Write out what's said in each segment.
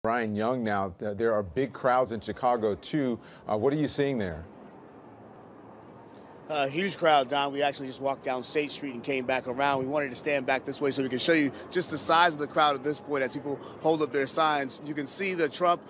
Brian Young now. There are big crowds in Chicago, too. What are you seeing there? Huge crowd, Don. We actually just walked down State Street and came back around. We wanted to stand back this way so we can show you just the size of the crowd at this point as people hold up their signs. You can see the Trump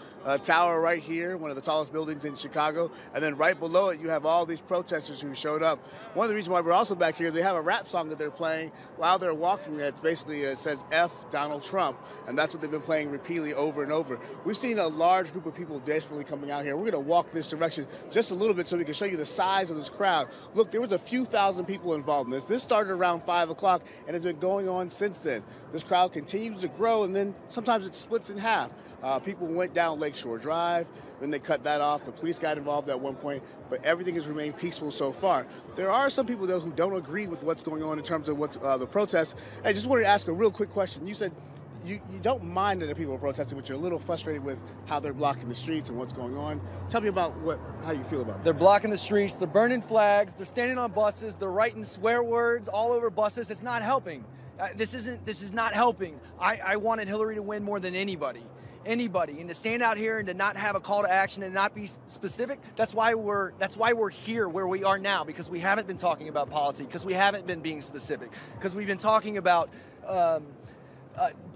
Tower right here, one of the tallest buildings in Chicago. And then right below it, you have all these protesters who showed up. One of the reasons why we're also back here, they have a rap song that they're playing while they're walking that basically says F Donald Trump. And that's what they've been playing repeatedly over and over. We've seen a large group of people desperately coming out here. We're going to walk this direction just a little bit so we can show you the size of this crowd. Look, there was a few thousand people involved in this. This started around 5 o'clock and has been going on since then. This crowd continues to grow, and then sometimes it splits in half. People went down Lakeshore Drive, then they cut that off. The police got involved at one point, but everything has remained peaceful so far. There are some people, though, who don't agree with what's going on in terms of what's the protests. I just wanted to ask a real quick question. You said you don't mind that the people are protesting, but you're a little frustrated with how they're blocking the streets and what's going on. Tell me about how you feel about it. They're blocking the streets, they're burning flags, they're standing on buses, they're writing swear words all over buses. It's not helping. This is not helping. I wanted Hillary to win more than anybody. And to stand out here and to not have a call to action and not be specific, that's why we're here where we are now, because we haven't been talking about policy, because we haven't been being specific, because we've been talking about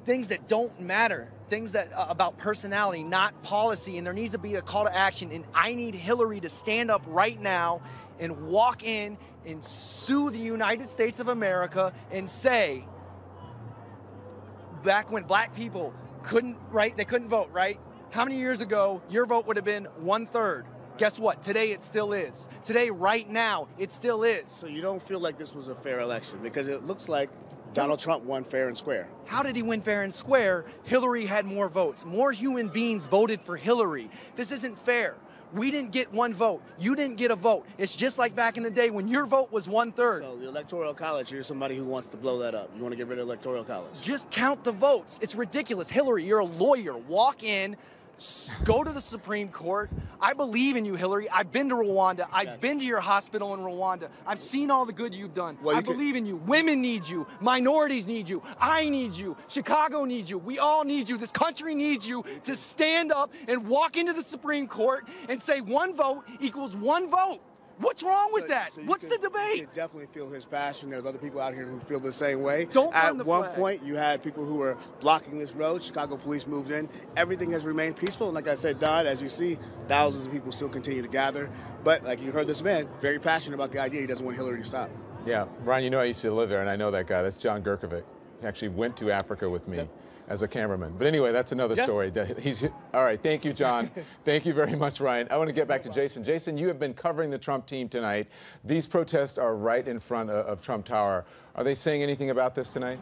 things that don't matter, things that about personality, not policy, and there needs to be a call to action. And I need Hillary to stand up right now and walk in and sue the United States of America and say, back when black people they couldn't vote, right? How many years ago your vote would have been 1/3? Guess what? Today it still is. Today, right now, it still is. So you don't feel like this was a fair election, because it looks like Donald Trump won fair and square. How did he win fair and square? Hillary had more votes. More human beings voted for Hillary. This isn't fair. We didn't get one vote. You didn't get a vote. It's just like back in the day when your vote was 1/3. So the Electoral College, you're somebody who wants to blow that up. You want to get rid of Electoral College. Just count the votes. It's ridiculous. Hillary, you're a lawyer. Walk in, go to the Supreme Court. I believe in you, Hillary. I've been to Rwanda. I've been to your hospital in Rwanda. I've seen all the good you've done. I believe in you. Women need you. Minorities need you. I need you. Chicago needs you. We all need you. This country needs you to stand up and walk into the Supreme Court and say one vote equals one vote. What's wrong with that? What's the debate? You can definitely feel his passion. There's other people out here who feel the same way. At one point, you had people who were blocking this road. Chicago police moved in. Everything has remained peaceful. And like I said, Don, as you see, thousands of people still continue to gather. But like you heard this man, very passionate about the idea. He doesn't want Hillary to stop. Yeah, Brian, I used to live there, and I know that guy. That's John Gerkovic. He actually went to Africa with me. As a cameraman. But anyway, that's another story. All right, thank you, John. Thank you very much, Ryan. I want to get back to Jason. Jason, you have been covering the Trump team tonight. These protests are right in front of Trump Tower. Are they saying anything about this tonight?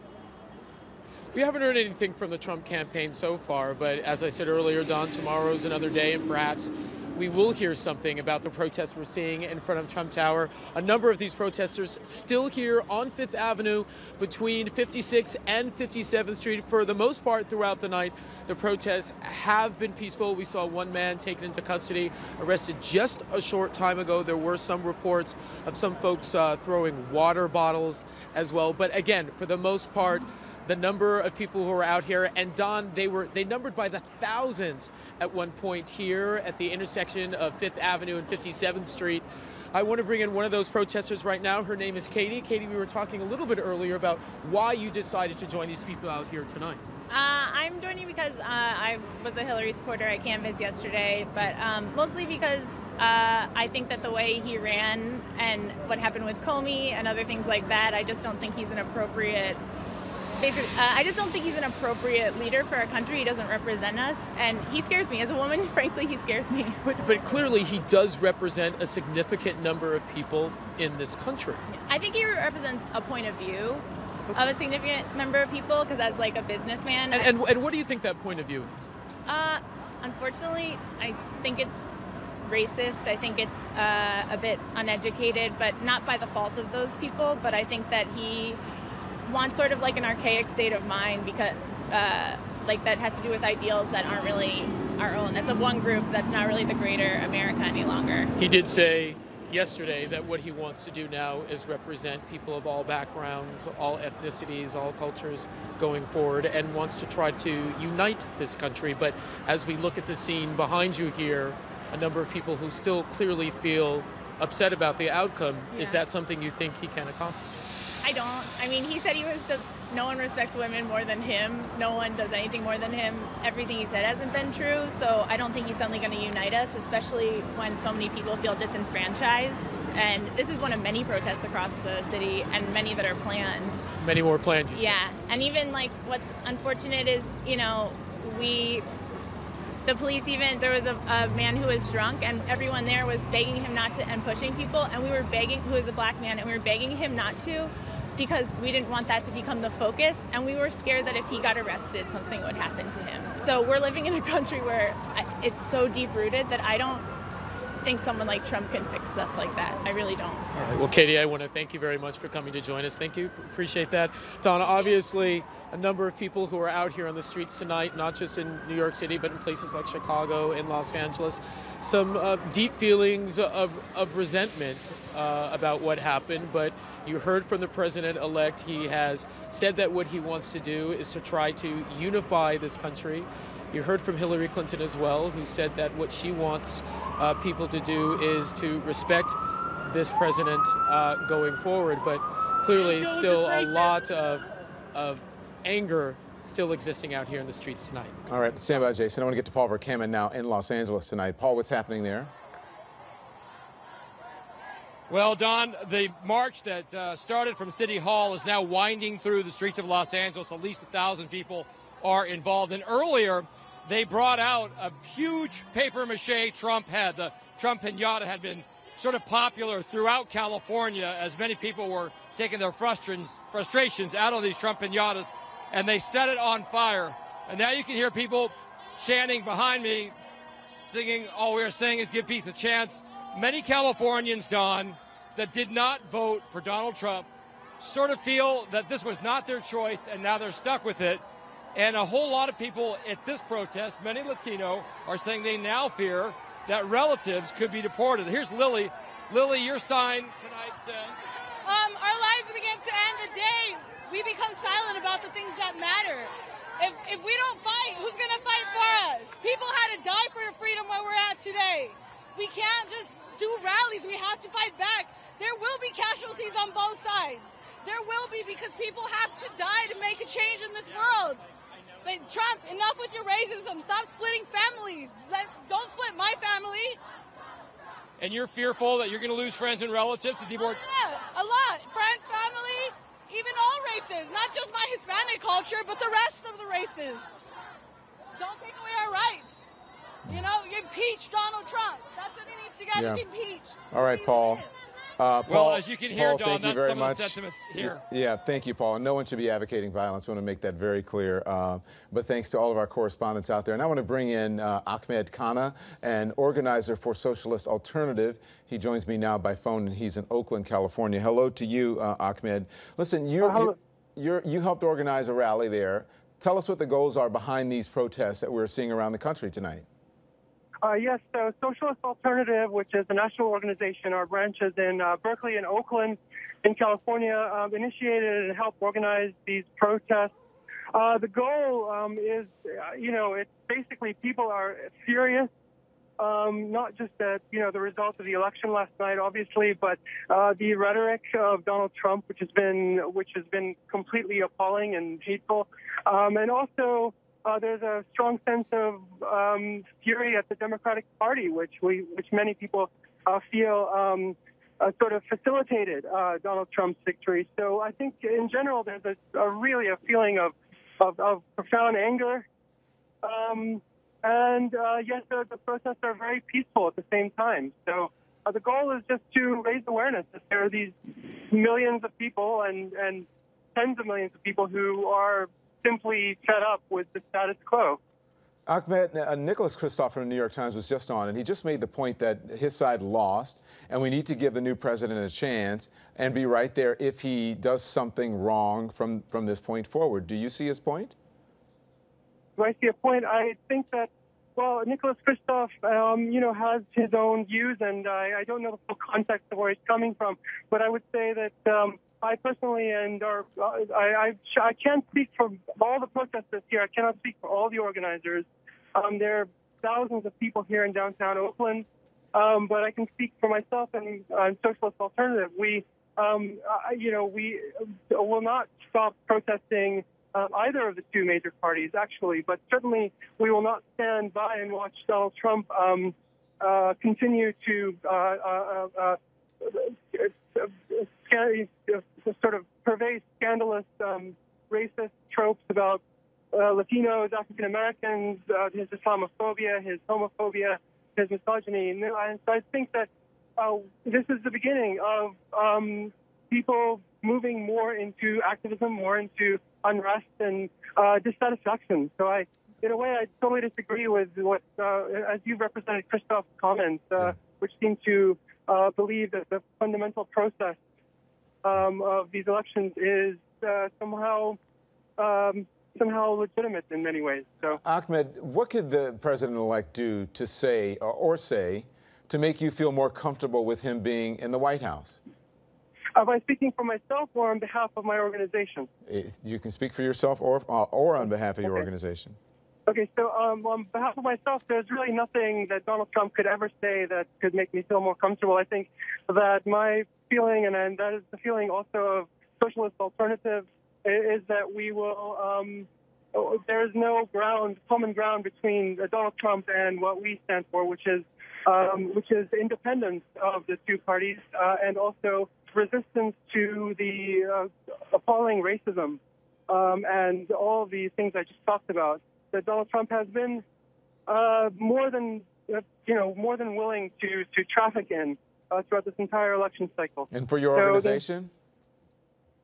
We haven't heard anything from the Trump campaign so far, but as I said earlier, Don, tomorrow's another day, and perhaps we will hear something about the protests we're seeing in front of Trump Tower. A number of these protesters still here on 5th Avenue between 56th and 57th Street. For the most part throughout the night, the protests have been peaceful. We saw one man taken into custody, arrested just a short time ago. There were some reports of some folks throwing water bottles as well. But again, for the most part, the number of people who are out here, and Don, they numbered by the thousands at one point here at the intersection of 5th Avenue and 57th Street. I want to bring in one of those protesters right now. Her name is Katie. Katie, we were talking a little bit earlier about why you decided to join these people out here tonight. I'm joining because I was a Hillary supporter. I canvassed yesterday, but mostly because I think that the way he ran and what happened with Comey and other things like that, I just don't think he's an appropriate I just don't think he's an appropriate leader for our country. He doesn't represent us, and he scares me. As a woman, frankly, he scares me. But clearly he does represent a significant number of people in this country. I think he represents a point of view of a significant number of people, because as like a businessman... And what do you think that point of view is? Unfortunately, I think it's racist. I think it's a bit uneducated, but not by the fault of those people. But I think that he wants sort of like an archaic state of mind, because like that has to do with ideals that aren't really our own. That's of one group that's not really the greater America any longer. He did say yesterday that what he wants to do now is represent people of all backgrounds, all ethnicities, all cultures going forward, and wants to try to unite this country. But as we look at the scene behind you here, a number of people who still clearly feel upset about the outcome. Yeah. Is that something you think he can accomplish? I don't. I mean, he said no one respects women more than him. No one does anything more than him. Everything he said hasn't been true. So I don't think he's suddenly going to unite us, especially when so many people feel disenfranchised. And this is one of many protests across the city and many that are planned. Many more planned, you said. Yeah. And even like what's unfortunate is, the police even, there was a man who was drunk and everyone there was begging him not to and pushing people. And we were begging, who is a black man, and we were begging him not to, because we didn't want that to become the focus, and we were scared that if he got arrested, something would happen to him. So we're living in a country where it's so deep-rooted that I don't think someone like Trump can fix stuff like that. I really don't. All right. Well, Katie, I want to thank you very much for coming to join us. Thank you. Appreciate that. Donna, obviously, a number of people who are out here on the streets tonight, not just in New York City, but in places like Chicago and Los Angeles, some deep feelings of resentment about what happened. But you heard from the president-elect. He has said that what he wants to do is to try to unify this country. You heard from Hillary Clinton as well, who said that what she wants people to do is to respect this president going forward. But clearly still a lot of anger still existing out here in the streets tonight. All right, stand by, Jason. I want to get to Paul Verkaman now in Los Angeles tonight. Paul, what's happening there? Well, Don, the march that started from City Hall is now winding through the streets of Los Angeles. At least 1,000 people are involved. And earlier, they brought out a huge papier-mâché Trump head. The Trump piñata had been sort of popular throughout California as many people were taking their frustrations out on these Trump piñatas, and they set it on fire. And now you can hear people chanting behind me, singing, "All we're saying is give peace a chance." Many Californians, Don, that did not vote for Donald Trump sort of feel that this was not their choice, and now they're stuck with it. And a whole lot of people at this protest, many Latino, are saying they now fear that relatives could be deported. Here's Lily. Lily, your sign tonight says... Our lives begin to end the day we become silent about the things that matter. If we don't fight, who's going to fight for us? People had to die for the freedom where we're at today. We can't just do rallies. We have to fight back. There will be casualties on both sides. There will be, because people have to die to make a change in this world. But Trump, enough with your racism. Stop splitting families. Don't split my family. And you're fearful that you're going to lose friends and relatives to deport? Yeah, a lot. Friends, family, even all races. Not just my Hispanic culture, but the rest of the races. Don't take away our rights. You know, you impeach Donald Trump. That's what he needs to get, is impeached. All right, Paul. Paul, well, as you can hear, Paul, Don, that's very some much. of the sentiments here. Yeah, thank you, Paul. And no one should be advocating violence. I want to make that very clear. But thanks to all of our correspondents out there. And I want to bring in Ahmed Khanna, an organizer for Socialist Alternative. He joins me now by phone, and he's in Oakland, California. Hello to you, Ahmed. Listen, you helped organize a rally there. Tell us what the goals are behind these protests that we're seeing around the country tonight. Yes, so Socialist Alternative, which is a national organization, our branches in Berkeley and Oakland in California, initiated and helped organize these protests. The goal is, it's basically people are furious, not just at, the result of the election last night, obviously, but the rhetoric of Donald Trump, which has been completely appalling and hateful, and also there's a strong sense of fury at the Democratic Party, which many people feel sort of facilitated Donald Trump's victory. So I think in general there's really a feeling of profound anger. Yes, the protests are very peaceful at the same time. So the goal is just to raise awareness that there are these millions of people and tens of millions of people who are simply fed up with the status quo. Ahmed, Nicholas Kristof from the New York Times was just on, and he just made the point that his side lost, and we need to give the new president a chance and be right there if he does something wrong from this point forward. Do you see his point? Do I see a point? I think that Well, Nicholas Kristof, has his own views, and I don't know the full context of where he's coming from. But I would say that I personally I can't speak for all the protesters here. I cannot speak for all the organizers. There are thousands of people here in downtown Oakland, but I can speak for myself and Socialist Alternative. We will not stop protesting either of the two major parties, actually, but certainly we will not stand by and watch Donald Trump continue to sort of purvey scandalous racist tropes about Latinos, African Americans, his Islamophobia, his homophobia, his misogyny. And so I think that this is the beginning of people moving more into activism, more into unrest and dissatisfaction. So in a way, I totally disagree with what, as you represented Kristof's comments, which seem to believe that the fundamental process of these elections is somehow legitimate in many ways. So, Ahmed, what could the president-elect do to say to make you feel more comfortable with him being in the White House? By speaking for myself or on behalf of my organization? You can speak for yourself or on behalf of your organization. Okay, so on behalf of myself, there's really nothing that Donald Trump could ever say that could make me feel more comfortable. I think that my feeling, and that is the feeling also of Socialist Alternative, is that we will, there is no common ground between Donald Trump and what we stand for, which is independence of the two parties and also resistance to the appalling racism and all of the things I just talked about. That Donald Trump has been more than willing to traffic in throughout this entire election cycle. And for your organization?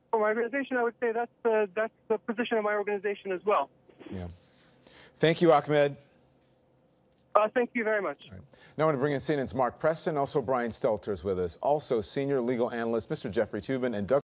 For my organization, I would say that's the position of my organization as well. Yeah. Thank you, Ahmed. Thank you very much. Right. Now I want to bring in CNN's Mark Preston, also Brian Stelter is with us, also senior legal analyst Mr. Jeffrey Toobin, and Doug